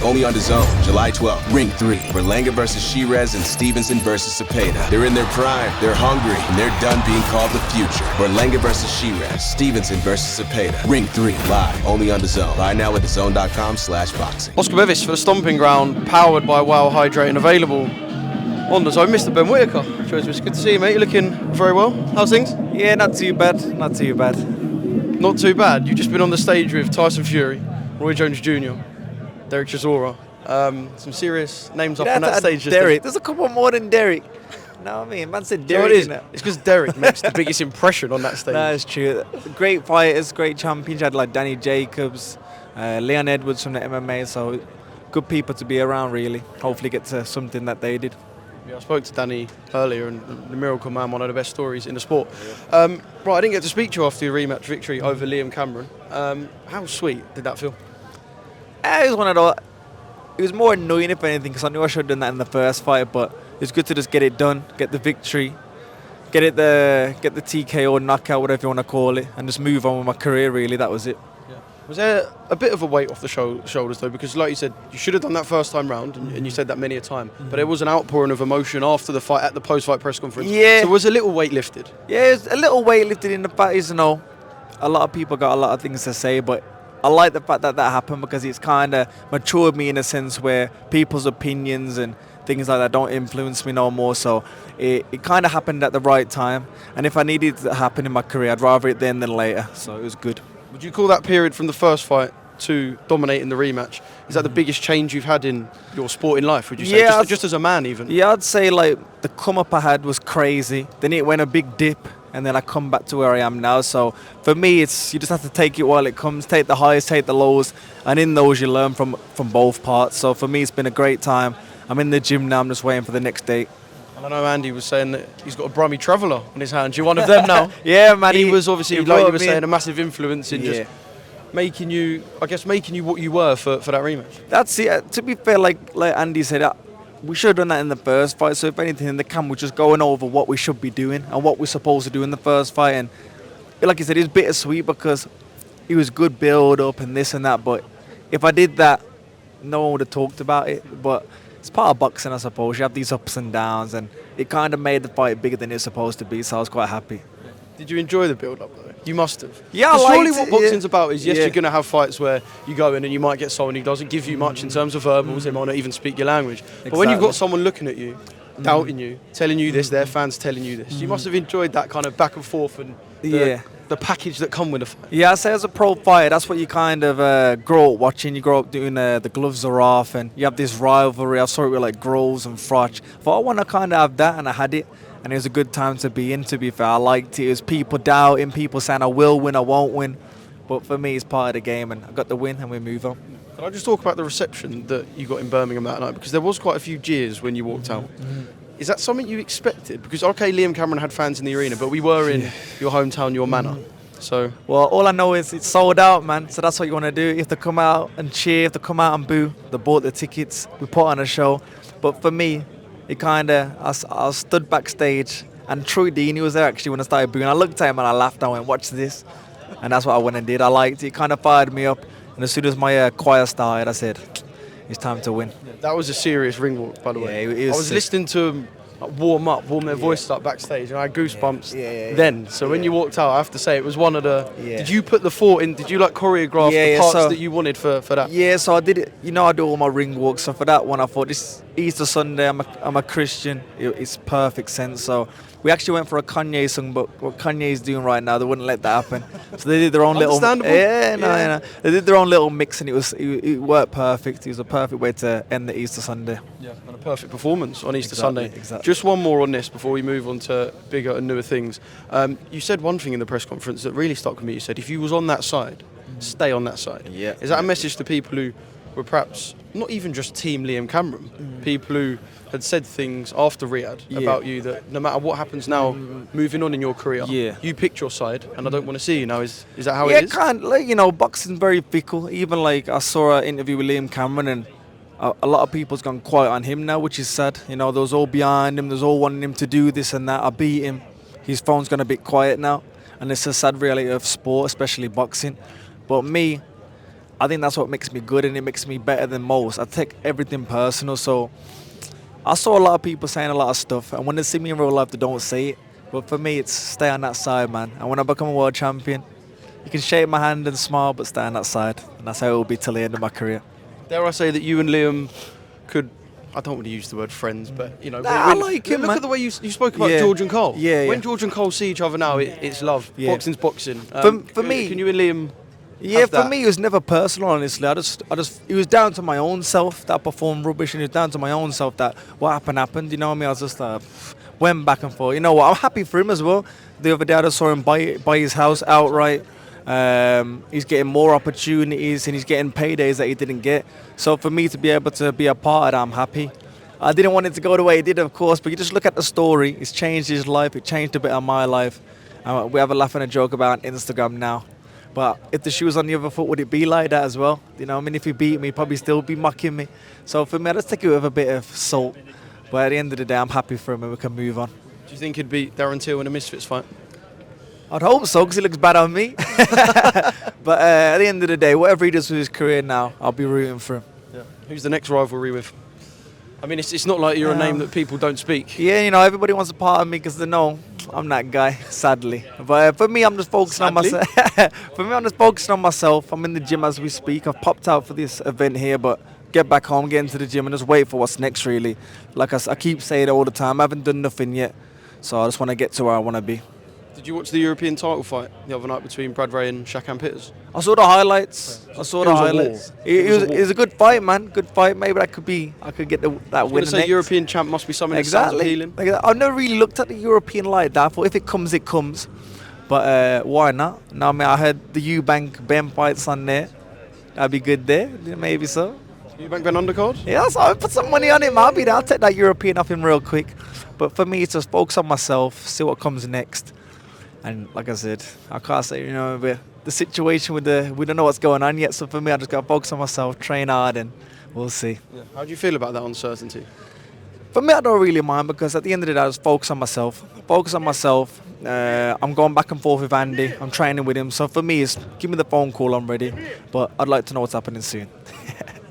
only on DAZN, July 12th. Ring 3, Berlanga versus Shiraz and Stevenson versus Cepeda. They're in their prime, they're hungry, and they're done being called the future. Berlanga versus Shiraz, Stevenson versus Cepeda. Ring 3, live, only on DAZN. Buy now at DAZN.com/boxing. Oscar Bevis for the Stomping Ground, powered by Wow Hydrate and available on DAZN. Mr. Ben Whittaker. Cheers, it's good to see you, mate. You're looking very well. How's things? Yeah, not too bad. Not too bad. Not too bad. You've just been on the stage with Tyson Fury, Roy Jones Jr., Derek Chisora. Some serious names up on that stage. Derek. There's a couple more than Derek. No, I mean, man said Derek. So it is. It's because Derek makes the biggest impression on that stage. That's true. Great fighters, great champions. You had like Danny Jacobs, Leon Edwards from the MMA. So good people to be around, really. Hopefully get to something that they did. Yeah, I spoke to Danny earlier, and the Miracle Man, one of the best stories in the sport. Right, I didn't get to speak to you after your rematch victory over Liam Cameron. How sweet did that feel? It was one of those. It was more annoying, if anything, because I knew I should have done that in the first fight, but it's good to just get it done, get the victory, get the TKO, knockout, whatever you want to call it, and just move on with my career, really. That was it. Yeah. Was there a bit of a weight off the shoulders, though? Because, like you said, you should have done that first time round, and you said that many a time, but there was an outpouring of emotion after the fight, at the post-fight press conference. Yeah. So was a little weight lifted? Yeah, it was a little weight lifted in the fact is, you know, a lot of people got a lot of things to say, but I like the fact that that happened because it's kind of matured me in a sense where people's opinions and things like that don't influence me no more. So it kind of happened at the right time. And if I needed it to happen in my career, I'd rather it then than later. So it was good. Would you call that period from the first fight to dominating the rematch, is that the biggest change you've had in your sporting life, would you say? Yeah, just as a man, even? Yeah, I'd say like the come up I had was crazy. Then it went a big dip. And then I come back to where I am now. So for me, it's you just have to take it while it comes. Take the highs, take the lows, and in those you learn from both parts. So for me, it's been a great time. I'm in the gym now. I'm just waiting for the next date. And I know Andy was saying that he's got a Brummie Traveller on his hands. You're one of them now. Yeah, man. He was obviously, like you were saying, a massive influence in just making you what you were for that rematch. That's it. To be fair, like Andy said, we should have done that in the first fight. So if anything, in the camp, we're just going over what we should be doing and what we're supposed to do in the first fight. And like you said, it's bittersweet because it was good build up and this and that. But if I did that, no one would have talked about it. But it's part of boxing, I suppose. You have these ups and downs, and it kind of made the fight bigger than it's supposed to be. So I was quite happy. Did you enjoy the build up though? You must have. Yeah, I liked surely it, what boxing's about is, yes, yeah. you're going to have fights where you go in and you might get someone who doesn't give you much in terms of verbals, they might not even speak your language. But when you've got someone looking at you, doubting you, telling you this, their fans telling you this, you must have enjoyed that kind of back and forth and the package that come with a fight. Yeah, I say as a pro fighter, that's what you kind of grow up watching. You grow up doing the gloves are off and you have this rivalry. I saw it with like Groves and Froch. I thought I want to kind of have that, and I had it. And it was a good time to be in, to be fair. I liked it. It was people doubting, people saying I will win, I won't win. But for me, it's part of the game, and I got the win, and we move on. Can I just talk about the reception that you got in Birmingham that night? Because there was quite a few jeers when you walked out. Is that something you expected? Because, okay, Liam Cameron had fans in the arena, but we were in your hometown, your manor. So, well, all I know is it's sold out, man. So that's what you want to do. If they come out and cheer, if they come out and boo, they bought the tickets, we put on a show. But for me, it kind of, I stood backstage, and Troy Deeney was there actually when I started booing. I looked at him and I laughed. I went, watch this. And that's what I went and did. I liked it. It kind of fired me up. And as soon as my choir started, I said, it's time to win. That was a serious ring walk, by the way. Yeah, I was listening to them warm their voices up backstage, and I had goosebumps then. So when you walked out, I have to say, it was one of the... Did you put the thought in? Did you like choreograph the parts that you wanted for that? Yeah, so I did it. You know, I do all my ring walks. So for that one, I thought, this Easter Sunday, I'm a Christian. It's perfect sense. So we actually went for a Kanye song, but what Kanye's doing right now, they wouldn't let that happen. So they did their own little... Understandable. They did their own little mix, and it worked perfect. It was a perfect way to end the Easter Sunday. Yeah, and a perfect performance on Easter Sunday. Exactly. Just one more on this before we move on to bigger and newer things. You said one thing in the press conference that really stuck with me. You said, if you was on that side, stay on that side. Yeah. Is that a message to people who were perhaps not even just Team Liam Cameron, people who had said things after Riyadh about you that no matter what happens now, moving on in your career, you picked your side, and I don't want to see you now. Is that how it is? Yeah, like, you know, boxing's very fickle. Even like I saw an interview with Liam Cameron, and a lot of people's gone quiet on him now, which is sad. You know, there's all behind him, there's all wanting him to do this and that. I beat him. His phone's gone a bit quiet now, and it's a sad reality of sport, especially boxing. But me, I think that's what makes me good and it makes me better than most. I take everything personal. So I saw a lot of people saying a lot of stuff, and when they see me in real life, they don't say it. But for me, it's stay on that side, man. And when I become a world champion, you can shake my hand and smile, but stay on that side. And that's how it will be till the end of my career. Dare I say that you and Liam could, I don't want to use the word friends, but, you know. Nah, I like him, look man. at the way you spoke about Yeah. George and Cole. Yeah, When yeah. George and Cole see each other now, it's love. Yeah. Boxing's boxing. For me- Can you and Liam Yeah, have for that? me, it was never personal, honestly. It was down to my own self that I performed rubbish, and it was down to my own self that what happened, you know what I mean? I was just went back and forth. You know what? I'm happy for him as well. The other day, I just saw him buy his house outright. He's getting more opportunities, and he's getting paydays that he didn't get. So for me to be able to be a part of that, I'm happy. I didn't want it to go the way it did, of course, but you just look at the story. It's changed his life. It changed a bit of my life. We have a laugh and a joke about Instagram now. But if the shoe was on the other foot, would it be like that as well? You know, I mean, if he beat me, he'd probably still be mocking me. So for me, I just take it with a bit of salt. But at the end of the day, I'm happy for him and we can move on. Do you think he'd beat Darren Till in a Misfits fight? I'd hope so, because he looks bad on me. But at the end of the day, whatever he does with his career now, I'll be rooting for him. Yeah. Who's the next rivalry with? I mean, it's not like you're a name that people don't speak. Yeah, you know, everybody wants a part of me because they know I'm that guy, sadly. But for me, I'm just focusing on myself. For me, I'm just focusing on myself. I'm in the gym as we speak. I've popped out for this event here, but get back home, get into the gym, and just wait for what's next, really. Like I keep saying all the time, I haven't done nothing yet. So I just want to get to where I want to be. Did you watch the European title fight the other night between Brad Ray and Shakan Pitters? I saw the highlights. I saw the was a war. highlights. It was a a good fight, man. Good fight. Maybe I could get that I win was say next. European champ must be something that sounds Exactly. appealing. Like that. I've never really looked at the European like that. I thought if it comes, it comes. But why not? No, I mean, I had the Eubank Ben fights on there. That'd be good there. Maybe so. Eubank Ben undercard? Yeah, so I put some money on him. I'll be there. I'll take that European off him real quick. But for me, it's just focus on myself, see what comes next. And like I said, I can't say, you know, the situation we don't know what's going on yet. So for me, I just got to focus on myself, train hard, and we'll see. Yeah. How do you feel about that uncertainty? For me, I don't really mind because at the end of the day, I just focus on myself. I'm going back and forth with Andy. I'm training with him. So for me, it's give me the phone call, I'm ready. But I'd like to know what's happening soon.